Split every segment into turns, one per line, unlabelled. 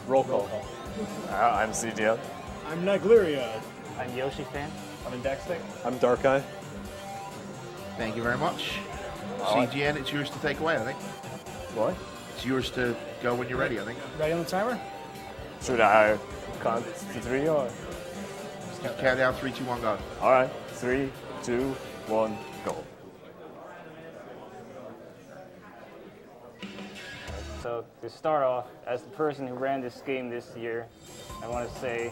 Roll call.
I'm CGN.
I'm Nagluria.
I'm Yoshi Fan.
I'm Indextic.
I'm Dark Eye.
Thank you very much. CGN, it's yours to take away, I think.
What?
It's yours to go when you're ready, I think.
Ready on the timer?
Should I count to 3 or?
Count down 3, 2, 1, go.
Alright, 3, 2, 1, go.
So to start off, as the person who ran this game this year, I want to say,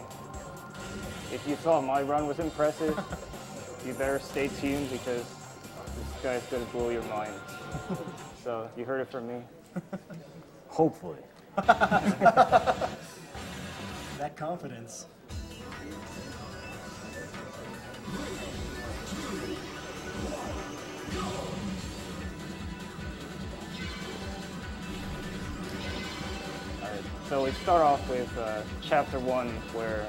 if you thought my run was impressive, you better stay tuned because this guy's going to blow your mind. So you heard it from me.
Hopefully.
That confidence.
So we start off with chapter 1, where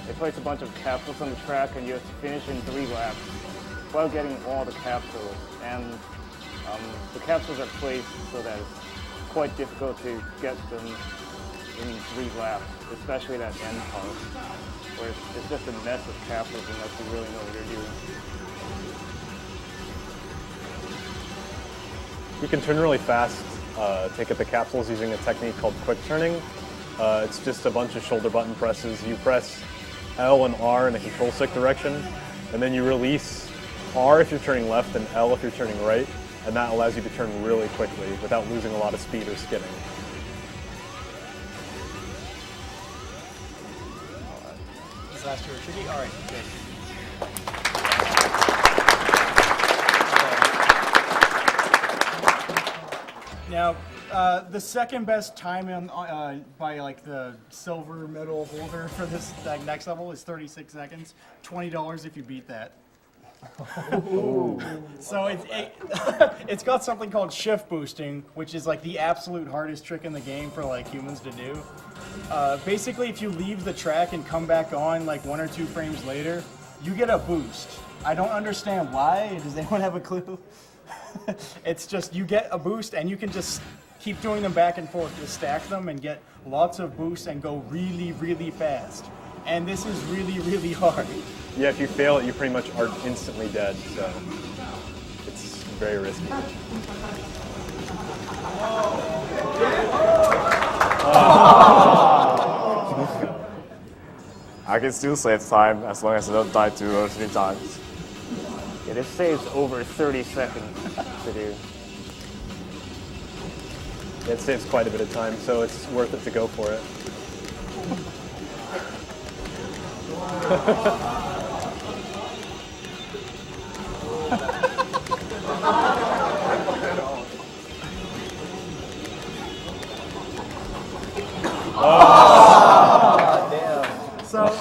they place a bunch of capsules on the track and you have to finish in 3 laps while getting all the capsules. And the capsules are placed so that it's quite difficult to get them in 3 laps, especially that end part, where it's just a mess of capsules unless you really know what you're doing.
You can turn really fast to get the capsules using a technique called quick turning. It's just a bunch of shoulder button presses. You press L and R in a control stick direction, and then you release R if you're turning left and L if you're turning right, and that allows you to turn really quickly without losing a lot of speed or skidding.
This last year tricky. All right, good. Now, the second best time by like the silver medal holder for this next level is 36 seconds. $20 if you beat that. So it's got something called shift boosting, which is like the absolute hardest trick in the game for like humans to do. Basically, if you leave the track and come back on like 1 or 2 frames later, you get a boost. I don't understand why. Does anyone have a clue? It's just you get a boost and you can just keep doing them back and forth to stack them and get lots of boosts and go really, really fast. And this is really, really hard.
Yeah, if you fail it, you pretty much are instantly dead, so it's very risky.
I can still save time as long as I don't die 2 or 3 times.
Yeah, this saves over 30 seconds to do.
It saves quite a bit of time, so it's worth it to go for it.
So,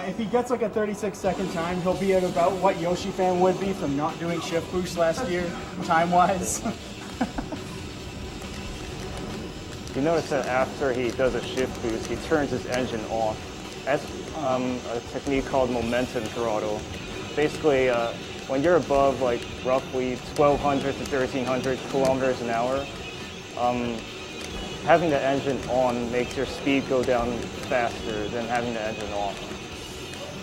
if he gets like a 36-second time, he'll be at about what Yoshi Fan would be from not doing shift boost last year, time-wise.
You notice that after he does a shift boost, he turns his engine off. That's a technique called momentum throttle. Basically, when you're above like roughly 1,200 to 1,300 kilometers an hour, having the engine on makes your speed go down faster than having the engine off.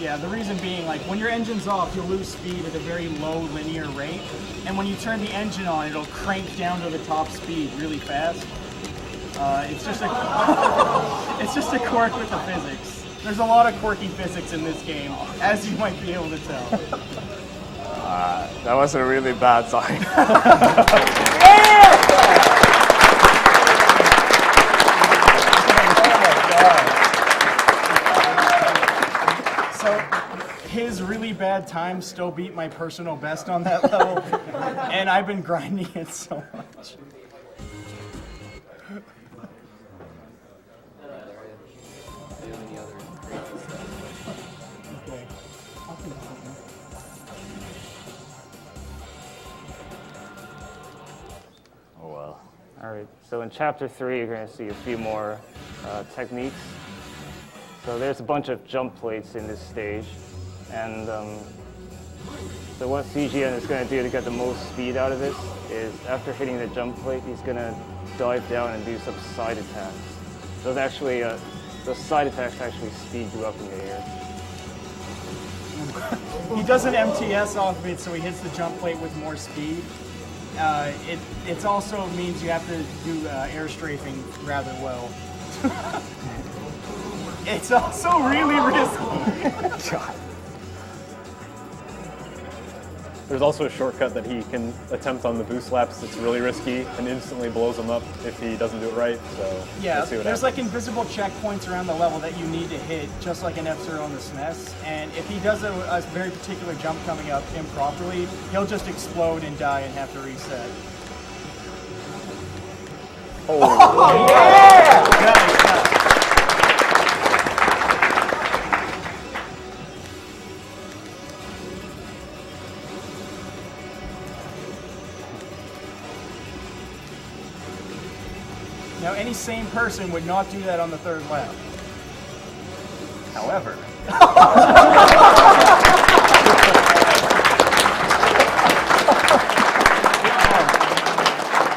Yeah, the reason being, like, when your engine's off, you'll lose speed at a very low linear rate, and when you turn the engine on, it'll crank down to the top speed really fast. It's just a quirk with the physics. There's a lot of quirky physics in this game, as you might be able to tell.
That was a really bad time.
So his really bad time still beat my personal best on that level, and I've been grinding it so much.
Oh well.
All right, so in chapter 3, you're going to see a few more techniques. So there's a bunch of jump plates in this stage, and so what CGN is going to do to get the most speed out of this is after hitting the jump plate, he's going to dive down and do some side attacks. those side attacks actually speed you up in the air.
He does an MTS off of it, so he hits the jump plate with more speed. It also means you have to do air strafing rather well. It's also really risky.
God. There's also a shortcut that he can attempt on the boost laps that's really risky and instantly blows him up if he doesn't do it right. So
yeah,
we'll see what
there's
happens.
like invisible checkpoints around the level that you need to hit, just like an F-Zero on the SNES. And if he does a very particular jump coming up improperly, he'll just explode and die and have to reset.
Oh,
Nice. Now, any sane person would not do that on the third lap. However,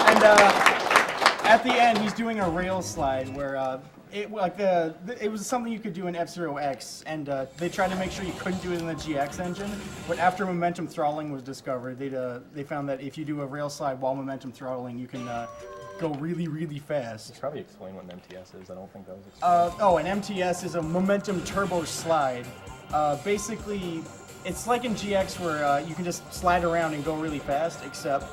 and at the end, he's doing a rail slide where it was something you could do in F-Zero X, and they tried to make sure you couldn't do it in the GX engine. But after momentum throttling was discovered, they found that if you do a rail slide while momentum throttling, you can go really, really fast.
You should probably explain what an MTS is. I don't think that was explained.
An MTS is a momentum turbo slide. Basically, it's like in GX where you can just slide around and go really fast, except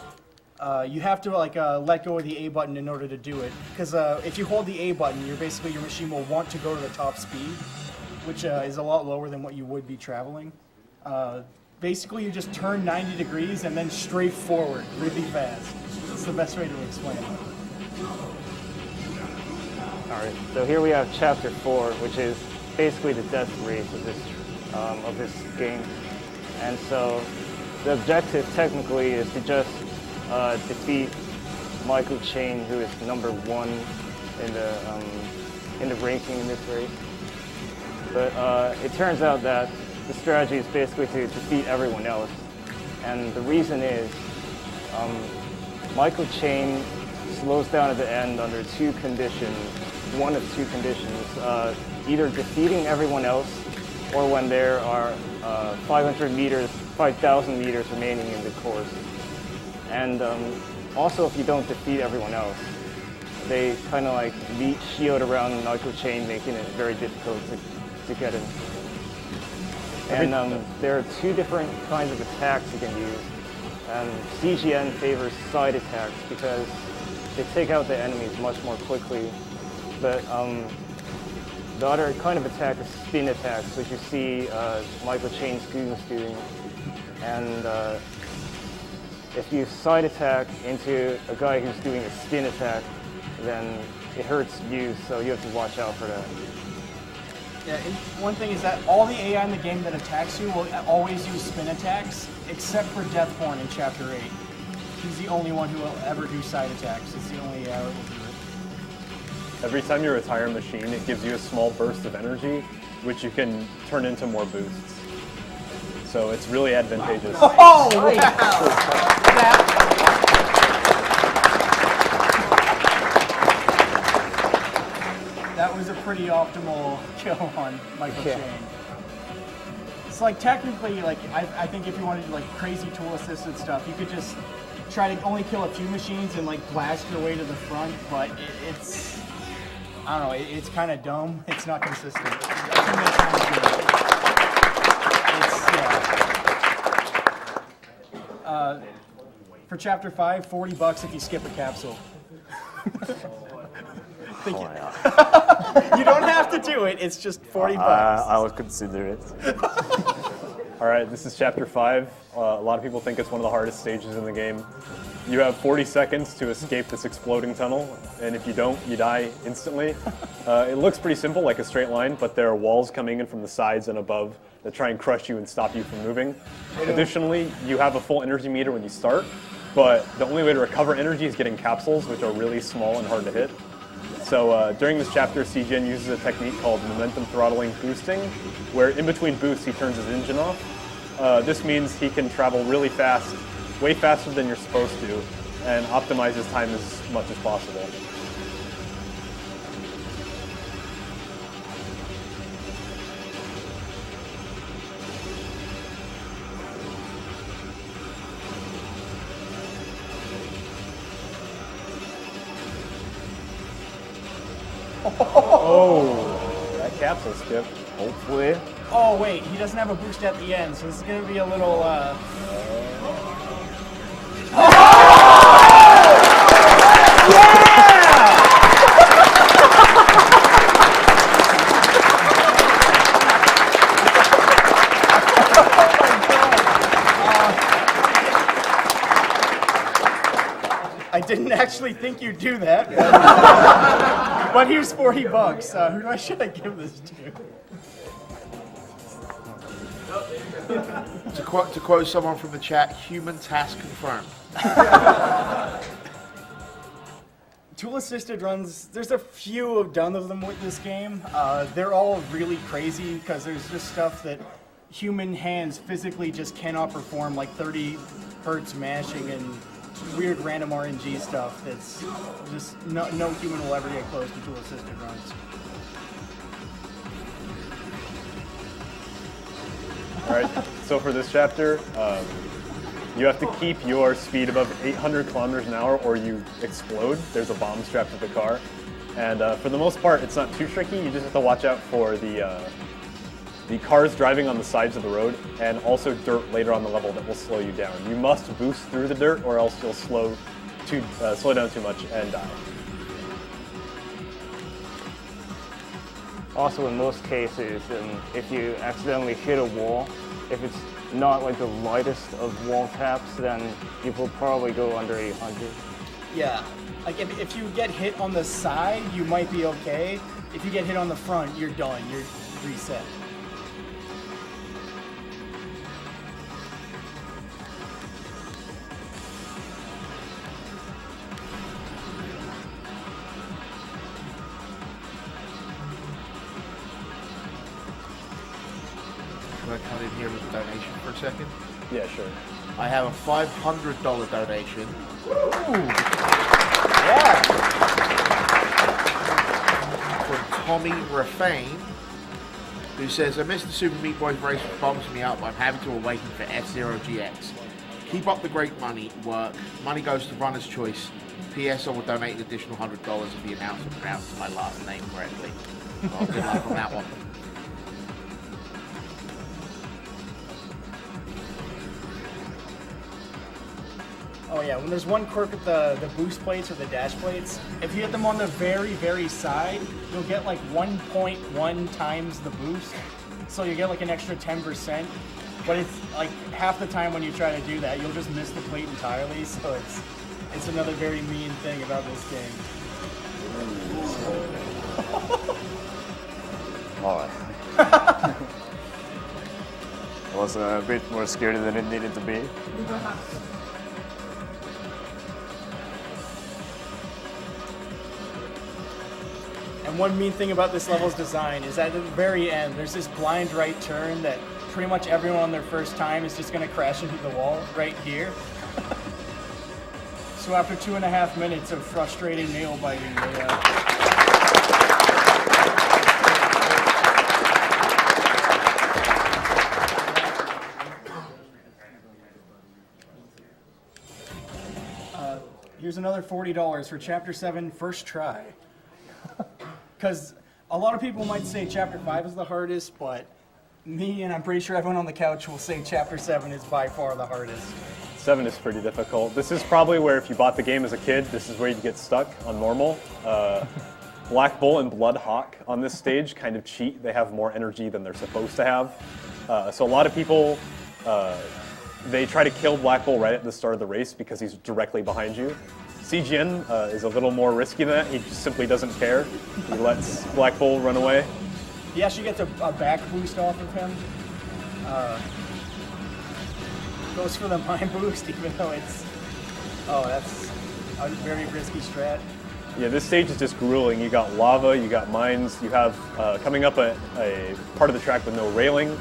you have to let go of the A button in order to do it. Because if you hold the A button, your machine will want to go to the top speed, which is a lot lower than what you would be traveling. Basically, you just turn 90 degrees and then straight forward really fast. That's the best way to explain it.
Alright, so here we have Chapter 4, which is basically the death race of this game. And so the objective technically is to just defeat Michael Chain, who is number 1 in the ranking in this race. But it turns out that the strategy is basically to defeat everyone else. And the reason is Michael Chain slows down at the end under one of two conditions, either defeating everyone else or when there are 5,000 meters remaining in the course. And also if you don't defeat everyone else, they kind of like meet shield around Michael Chain, making it very difficult to get him. And there are 2 different kinds of attacks you can use. And CGN favors side attacks because they take out the enemies much more quickly. But the other kind of attack is spin attacks, which you see Michael Chain's goons doing. And if you side attack into a guy who's doing a spin attack, then it hurts you, so you have to watch out for that.
Yeah, and one thing is that all the AI in the game that attacks you will always use spin attacks, except for Deathborn in Chapter 8. He's the only one who will ever do side attacks. It's the only AI that will do it.
Every time you retire a machine, it gives you a small burst of energy, which you can turn into more boosts. So it's really advantageous.
Oh, wow! That was a pretty optimal kill on Michael Chain. It's like technically, like I think if you wanted to do like crazy tool assisted stuff, you could just try to only kill a few machines and like blast your way to the front. But it's I don't know, it's kind of dumb. It's not consistent. I think that sounds good. For Chapter 5, $40 if you skip a capsule. You don't have to do it. It's just $40.
I would consider it.
All right, this is Chapter 5. A lot of people think it's one of the hardest stages in the game. You have 40 seconds to escape this exploding tunnel, and if you don't, you die instantly. It looks pretty simple, like a straight line, but there are walls coming in from the sides and above that try and crush you and stop you from moving. Additionally, you have a full energy meter when you start, but the only way to recover energy is getting capsules, which are really small and hard to hit. So during this chapter, CGN uses a technique called momentum throttling boosting, where in between boosts he turns his engine off. This means he can travel really fast, way faster than you're supposed to, and optimize his time as much as possible. Oh, that capsule skip.
Hopefully.
Oh wait, he doesn't have a boost at the end, so this is gonna be a little. I didn't actually think you'd do that, but here's $40. Who should I give this to?
To quote someone from the chat, human task confirmed.
Tool-assisted runs, there's a few done of them with this game. They're all really crazy because there's just stuff that human hands physically just cannot perform, like 30 hertz mashing and weird random RNG stuff that's just no human will ever get close to tool-assisted runs.
All right, so for this chapter, you have to keep your speed above 800 kilometers an hour or you explode. There's a bomb strapped to the car. And for the most part, it's not too tricky. You just have to watch out for the cars driving on the sides of the road and also dirt later on the level that will slow you down. You must boost through the dirt or else you'll slow down too much and die.
Also, in most cases, if you accidentally hit a wall, if it's not like the lightest of wall taps, then you will probably go under 800.
Yeah, like if you get hit on the side, you might be okay. If you get hit on the front, you're done. You're reset.
Can I come in here with a donation for a second?
Yeah, sure.
I have a $500 donation.
Yeah.
From Tommy Rafane, who says, I missed the Super Meat Boys race which bums me out, but I'm happy to awaken for F-Zero GX. Keep up the great work. Money goes to Runner's Choice. P.S. I will donate an additional $100 if the announcer pronounces my last name correctly. Well, good luck on that one.
Oh yeah, when there's one quirk with the boost plates or the dash plates, if you hit them on the very, very side, you'll get like 1.1 times the boost. So you get like an extra 10%. But it's like half the time when you try to do that, you'll just miss the plate entirely. So it's another very mean thing about this game.
Alright. I was a bit more scared than it needed to be.
And one mean thing about this level's design is that at the very end, there's this blind right turn that pretty much everyone on their first time is just going to crash into the wall right here. So after 2.5 minutes of frustrating nail biting, here's another $40 for Chapter 7 first try. Because a lot of people might say Chapter 5 is the hardest, but me and I'm pretty sure everyone on the couch will say Chapter 7 is by far the hardest.
7 is pretty difficult. This is probably where if you bought the game as a kid, this is where you'd get stuck on normal. Black Bull and Blood Hawk on this stage kind of cheat. They have more energy than they're supposed to have. So a lot of people, they try to kill Black Bull right at the start of the race because he's directly behind you. CGN is a little more risky than that. He just simply doesn't care. He lets Black Bull run away.
He actually gets a back boost off of him. Goes for the mine boost, even though it's... Oh, that's a very risky strat.
Yeah, this stage is just grueling. You got lava, you got mines, you have coming up a part of the track with no railing.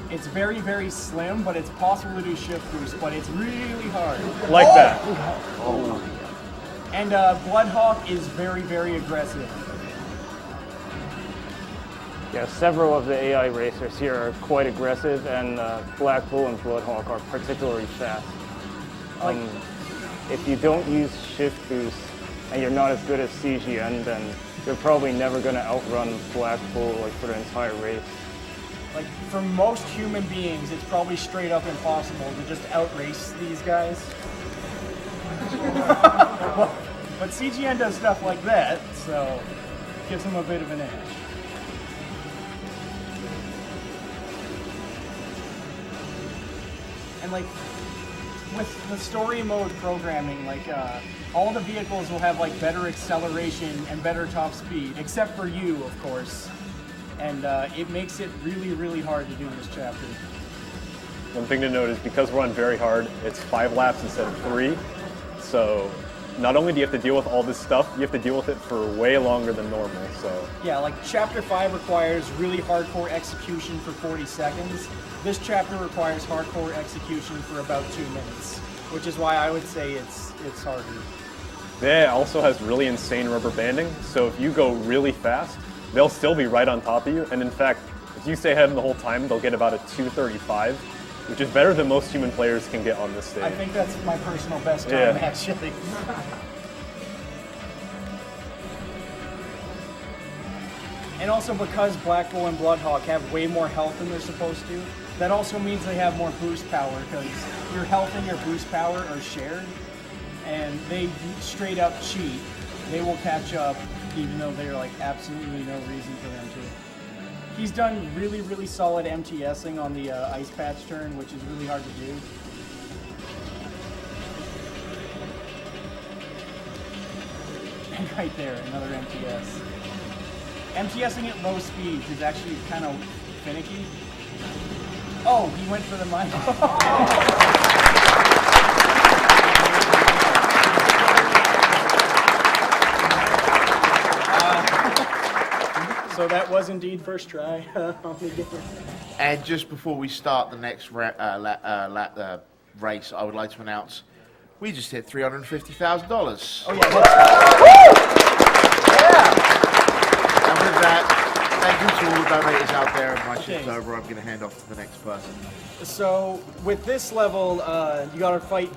It's very, very slim, but it's possible to do shift boost, but it's really hard.
Like that.
Oh. And Bloodhawk is very, very aggressive.
Yeah, several of the AI racers here are quite aggressive, and Black Bull and Bloodhawk are particularly fast. If you don't use shift boost, and you're not as good as CGN, then you're probably never going to outrun Blackpool like for the entire race.
Like, for most human beings, it's probably straight up impossible to just outrace these guys. But CGN does stuff like that, so it gives them a bit of an edge. And like, with the story mode programming, like, all the vehicles will have like better acceleration and better top speed, except for you, of course. And it makes it really, really hard to do this chapter.
One thing to note is because we're on very hard, it's 5 laps instead of 3. So not only do you have to deal with all this stuff, you have to deal with it for way longer than normal. So
yeah, like chapter 5 requires really hardcore execution for 40 seconds. This chapter requires hardcore execution for about 2 minutes, which is why I would say it's harder.
yeah, it also has really insane rubber banding. So if you go really fast, they'll still be right on top of you. And in fact, if you stay ahead of them the whole time, they'll get about a 2:35, which is better than most human players can get on this stage.
I think that's my personal best time,
Yeah.
actually. And also because Black Bull and Bloodhawk have way more health than they're supposed to, that also means they have more boost power, because your health and your boost power are shared, and they straight up cheat. They will catch up, even though there's like absolutely no reason for them to. He's done really, really solid MTSing on the ice patch turn, which is really hard to do. And right there, another MTS. MTSing at low speeds is actually kind of finicky. Oh, he went for the mine. So that was indeed first try on the game.
And just before we start the next race, I would like to announce we just hit $350,000.
Oh yeah.
And with that, thank you to all the donators out there. And my shift's over. I'm going to hand off to the next person.
So with this level, you got to fight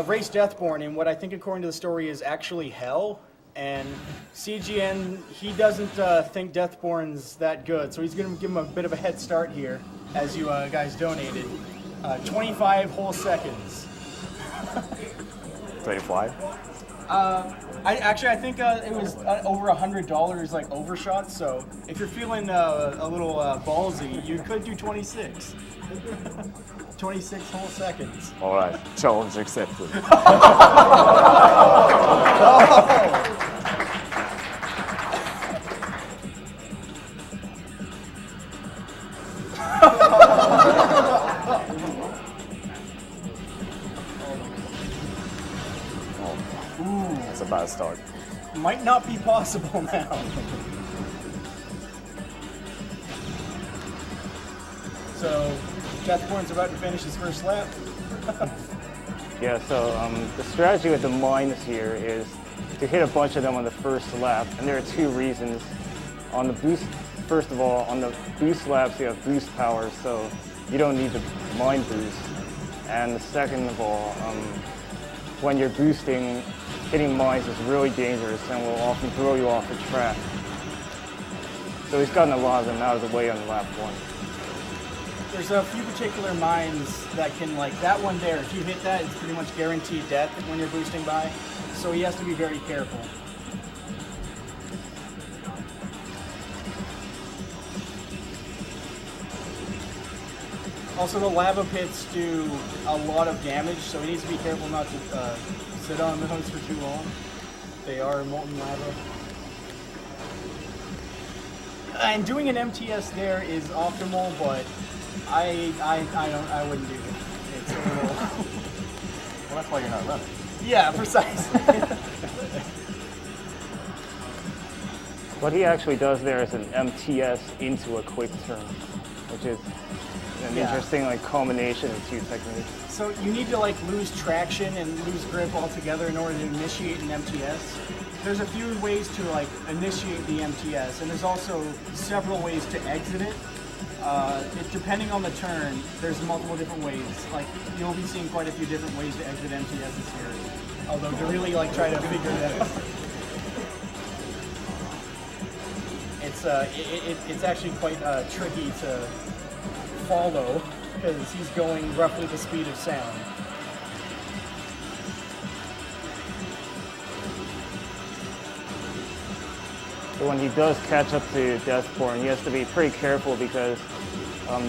race Deathborn in what I think, according to the story, is actually hell. And CGN, he doesn't think Deathborn's that good, so he's going to give him a bit of a head start here, as you guys donated. 25 whole seconds.
25?
I think it was over $100 like overshot. So if you're feeling a little ballsy, you could do 26. 26 whole seconds.
All right, challenge accepted. That's a bad start.
Might not be possible now. So Deathborn's about to finish his first lap.
Yeah, so the strategy with the mines here is to hit a bunch of them on the first lap, and there are 2 reasons. On the boost, first of all, on the boost laps you have boost power, so you don't need the mine boost. And second of all, when you're boosting, hitting mines is really dangerous and will often throw you off the track. So he's gotten a lot of them out of the way on lap 1.
There's a few particular mines that can, like that one there, if you hit that, it's pretty much guaranteed death when you're boosting by. So he has to be very careful. Also, the lava pits do a lot of damage, so he needs to be careful not to sit on those for too long. They are molten lava. And doing an MTS there is optimal, but I wouldn't do it. It's a little.
Well, that's why you're not running.
Yeah, precisely.
What he actually does there is an MTS into a quick turn, which is an interesting like combination of 2 techniques.
So you need to like lose traction and lose grip altogether in order to initiate an MTS. There's a few ways to like initiate the MTS, and there's also several ways to exit it. Depending on the turn, there's multiple different ways. Like you'll be seeing quite a few different ways to exit MTSs here. Although to really like try to figure it out. it's actually quite tricky to follow because he's going roughly the speed of sound.
But when he does catch up to Deathborn, he has to be pretty careful because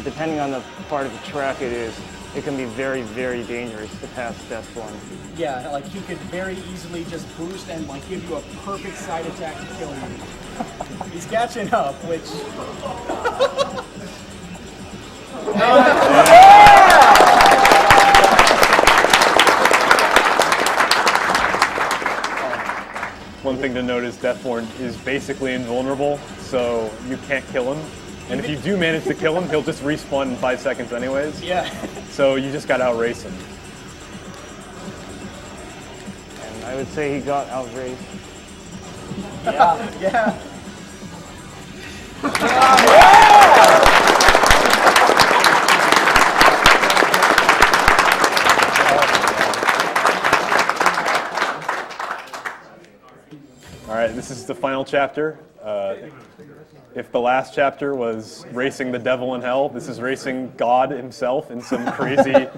depending on the part of the track it can be very, very dangerous to pass Deathborn.
Yeah, like he could very easily just boost and like give you a perfect side attack to kill you. He's catching up, which...
One thing to note is Deathborn is basically invulnerable, so you can't kill him. And if you do manage to kill him, he'll just respawn in 5 seconds anyways.
Yeah.
So you just gotta outrace him.
And I would say he got outraced.
Yeah. Yeah.
All right, this is the final chapter. If the last chapter was racing the devil in hell, this is racing God himself in some crazy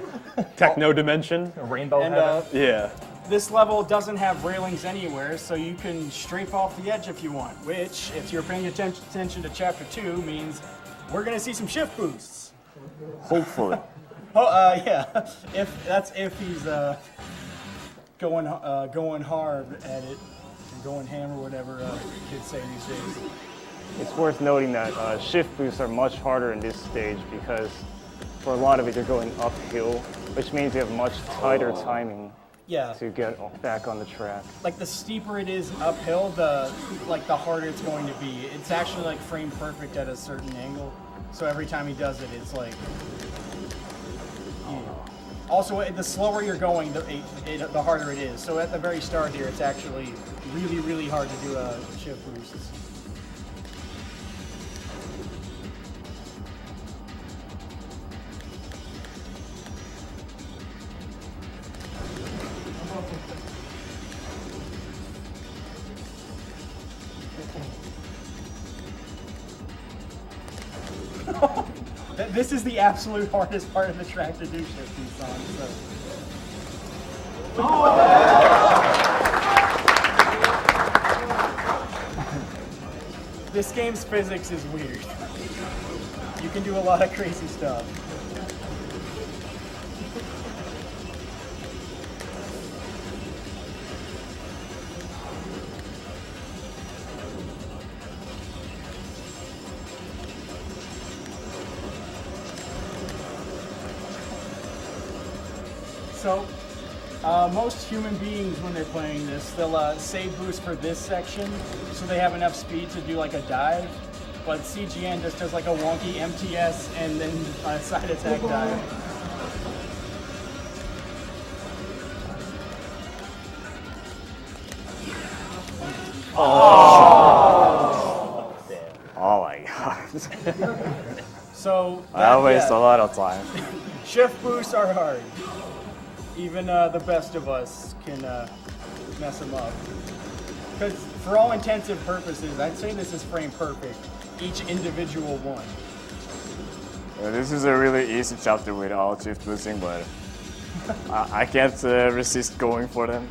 techno dimension.
A rainbow
And
heaven.
Yeah.
this level doesn't have railings anywhere, so you can strafe off the edge if you want, which, if you're paying attention to Chapter 2, means we're going to see some shift boosts.
Hopefully.
Oh, yeah. If he's going hard at it, or going ham or whatever kids say these days.
It's worth noting that shift boosts are much harder in this stage because for a lot of it you're going uphill, which means you have much tighter timing
Yeah.
to get back on the track.
Like the steeper it is uphill, the harder it's going to be. It's actually like frame perfect at a certain angle. So every time he does it, it's like. Also, the slower you're going, the harder it is. So at the very start here, it's actually really, really hard to do a shift boost. This is the absolute hardest part of the track to do shift boosts on. So. This game's physics is weird. You can do a lot of crazy stuff. So, most human beings, when they're playing this, they'll save boost for this section, so they have enough speed to do like a dive. But CGN just does like a wonky MTS and then a side attack dive.
Oh my god.
So,
I waste a lot of time.
shift boosts are hard. Even the best of us can mess them up. Because for all intents and purposes, I'd say this is frame perfect. Each individual one.
This is a really easy chapter without shift boosting, but I can't resist going for them.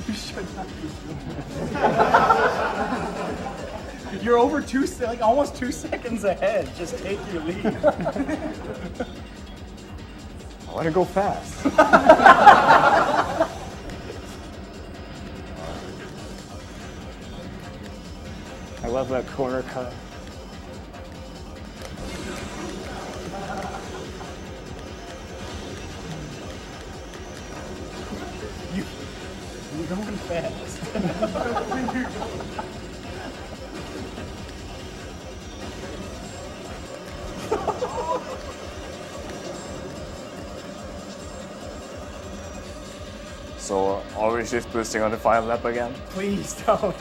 You should not be doing that. You're over almost 2 seconds ahead. Just take your lead.
I want to go fast.
I love that corner cut.
You're going fast.
So are we shift boosting on the final lap again?
Please don't.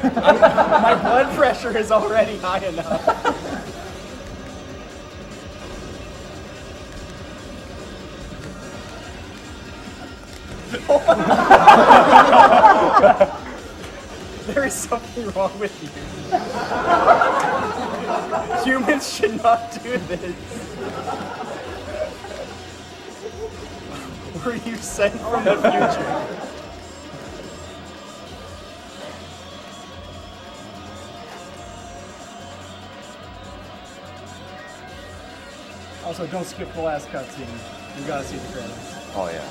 My blood pressure is already high enough. There is something wrong with you. Humans should not do this. Were you sent from the future? Also, don't skip the last cutscene. You gotta see the credits.
Oh yeah.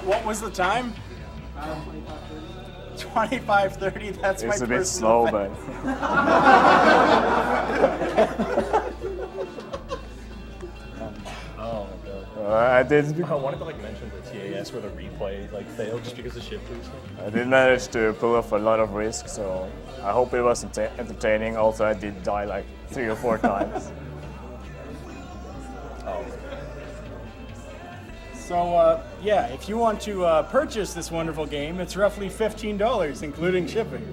What was the time? 25:30. That's my
It's a bit
personal
slow,
best.
but I did.
I wanted to like mention the TAS where the replay like failed just because of shift boosting.
I did manage to pull off a lot of risk, so I hope it was entertaining. Also, I did die like 3 or 4 times.
So, yeah, if you want to purchase this wonderful game, it's roughly $15, including shipping.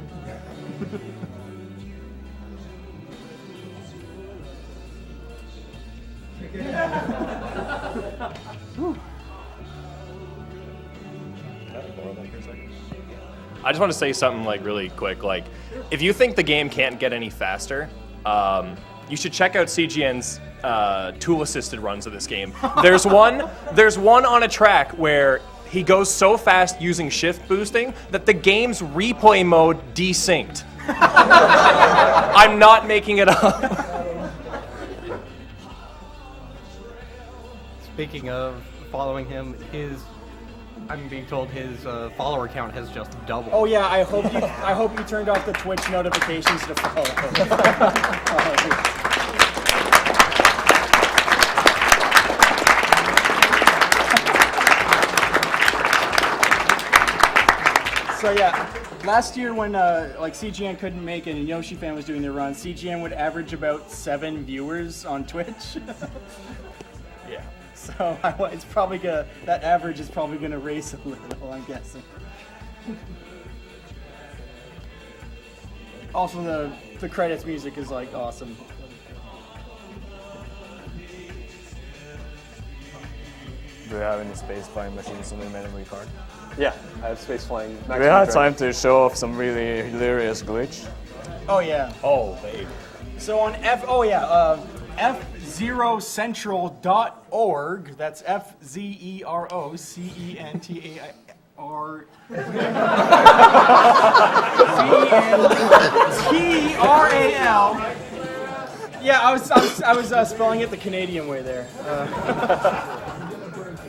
I just want to say something like really quick. Like, if you think the game can't get any faster, you should check out CGN's tool-assisted runs of this game. There's one on a track where he goes so fast using shift boosting that the game's replay mode desynced. I'm not making it up.
Speaking of following him, I'm being told his follower count has just doubled.
Oh yeah, I hope you turned off the Twitch notifications to follow. So yeah, last year when like CGN couldn't make it and Yoshi Fan was doing their run, CGN would average about 7 viewers on Twitch.
Yeah.
So it's probably that average is probably gonna raise a little, I'm guessing. Also, the credits music is like awesome.
Do you have any space flying machines on your memory card?
Yeah, I have space flying.
We had time to show off some really hilarious glitch.
Oh yeah.
Oh, babe.
So on F0central.org, that's FZEROCENTAR CENTRAL. Yeah, I was spelling it the Canadian way there.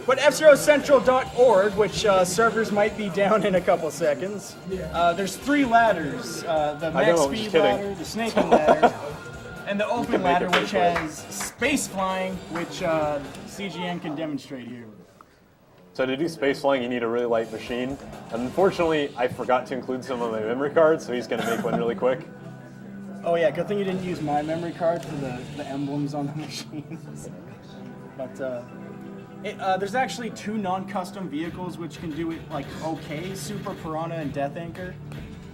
But F0central.org, which servers might be down in a couple seconds, there's 3 ladders. The max speed ladder, the snaking ladder, and the open ladder, which has space flying, which CGN can demonstrate here.
So to do space flying, you need a really light machine. And unfortunately, I forgot to include some of my memory cards, so he's going to make one really quick.
Oh yeah, good thing you didn't use my memory card for the emblems on the machines. But there's actually 2 non-custom vehicles which can do it like okay, Super Piranha and Death Anchor.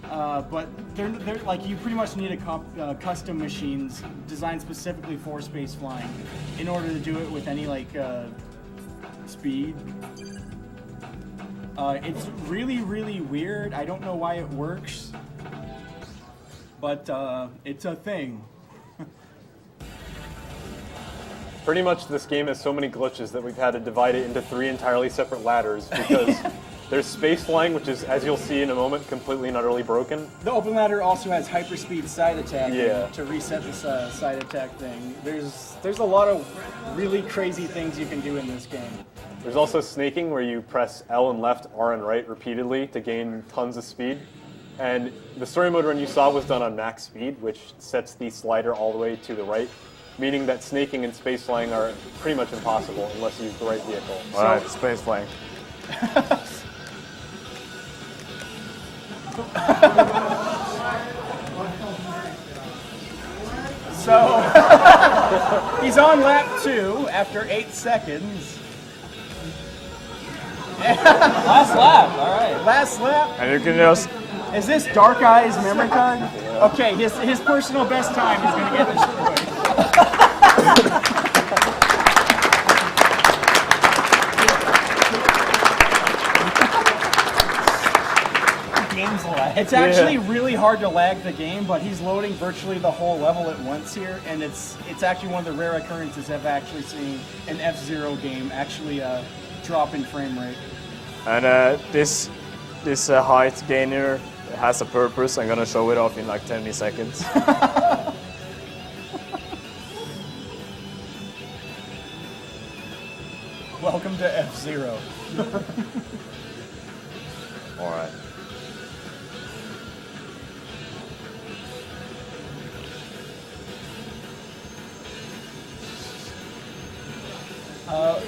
But they're like, you pretty much need a custom machines designed specifically for space flying in order to do it with any like speed. It's really, really weird. I don't know why it works, but it's a thing.
Pretty much this game has so many glitches that we've had to divide it into 3 entirely separate ladders because there's space flying, which is, as you'll see in a moment, completely and utterly broken.
The open ladder also has hyperspeed side attack
Yeah.
to reset this side attack thing. There's a lot of really crazy things you can do in this game.
There's also snaking, where you press L and left, R and right repeatedly to gain tons of speed. And the story mode run you saw was done on max speed, which sets the slider all the way to the right, meaning that snaking and space flying are pretty much impossible unless you use the right vehicle.
All right, space flying.
So he's on lap 2 after 8 seconds.
Last lap, all right.
Last lap.
And you can just
Is this Dark Eyes memory card? Okay, his personal best time is going to get destroyed.
Game's lag.
It's actually really hard to lag the game, but he's loading virtually the whole level at once here, and it's actually one of the rare occurrences I've actually seen an F-Zero game actually drop in frame rate.
and this height gainer has a purpose. I'm gonna show it off in like 10 seconds.
Welcome to F-Zero.
All right.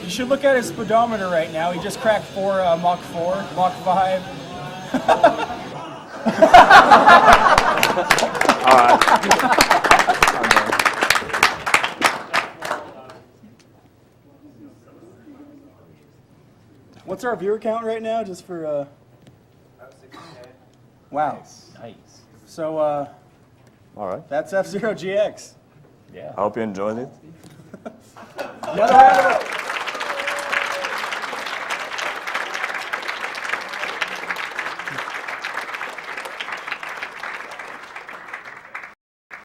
You should look at his speedometer right now. He just cracked Mach 4, Mach 5.
All right.
What's our viewer count right now, just for... Wow.
Nice.
So,
All right.
that's F-Zero GX.
Yeah.
I hope you enjoyed it.
Another round of applause.